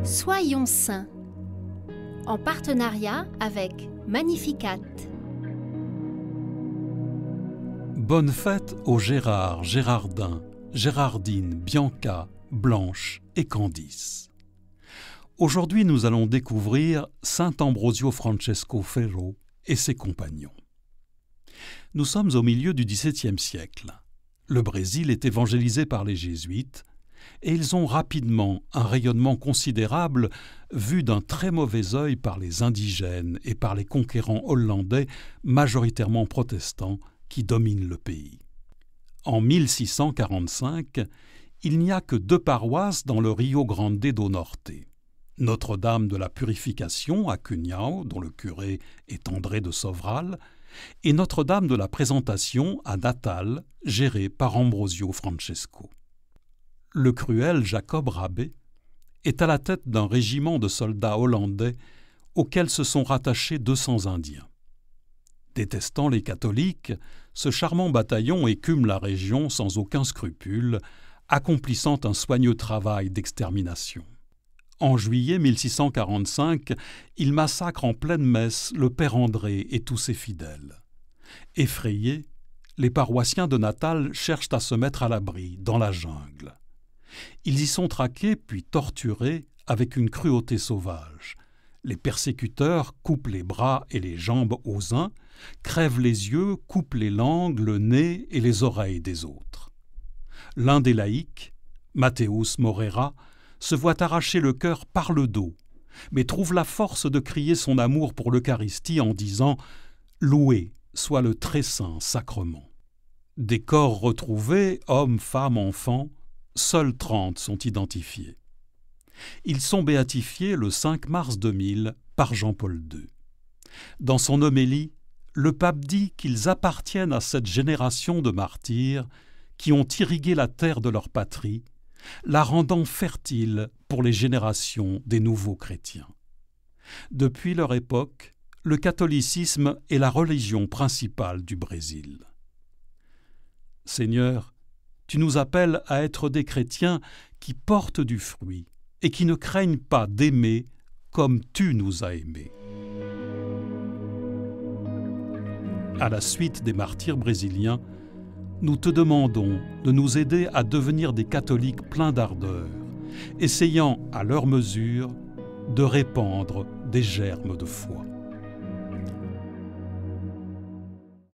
Soyons saints, en partenariat avec Magnificat. Bonne fête aux Gérard, Gérardin, Gérardine, Bianca, Blanche et Candice. Aujourd'hui, nous allons découvrir Saint Ambrosio Francesco Ferro et ses compagnons. Nous sommes au milieu du XVIIe siècle. Le Brésil est évangélisé par les jésuites et ils ont rapidement un rayonnement considérable vu d'un très mauvais œil par les indigènes et par les conquérants hollandais majoritairement protestants qui dominent le pays. En 1645, il n'y a que 2 paroisses dans le Rio Grande do Norte. Notre-Dame de la Purification à Cunhao, dont le curé est André de Sovral, et Notre-Dame de la Présentation à Natal, gérée par Ambrosio Francesco. Le cruel Jacob Rabé est à la tête d'un régiment de soldats hollandais auquel se sont rattachés 200 Indiens. Détestant les catholiques, ce charmant bataillon écume la région sans aucun scrupule, accomplissant un soigneux travail d'extermination. En juillet 1645, il massacre en pleine messe le père André et tous ses fidèles. Effrayés, les paroissiens de Natal cherchent à se mettre à l'abri, dans la jungle. Ils y sont traqués puis torturés avec une cruauté sauvage. Les persécuteurs coupent les bras et les jambes aux uns, crèvent les yeux, coupent les langues, le nez et les oreilles des autres. L'un des laïcs, Mateus Moreira, se voit arracher le cœur par le dos, mais trouve la force de crier son amour pour l'Eucharistie en disant « Loué soit le très saint sacrement ». Des corps retrouvés, hommes, femmes, enfants, seuls 30 sont identifiés. Ils sont béatifiés le 5 mars 2000 par Jean-Paul II. Dans son homélie, le pape dit qu'ils appartiennent à cette génération de martyrs qui ont irrigué la terre de leur patrie, la rendant fertile pour les générations des nouveaux chrétiens. Depuis leur époque, le catholicisme est la religion principale du Brésil. Seigneur, tu nous appelles à être des chrétiens qui portent du fruit et qui ne craignent pas d'aimer comme tu nous as aimés. À la suite des martyrs brésiliens, nous te demandons de nous aider à devenir des catholiques pleins d'ardeur, essayant, à leur mesure, de répandre des germes de foi.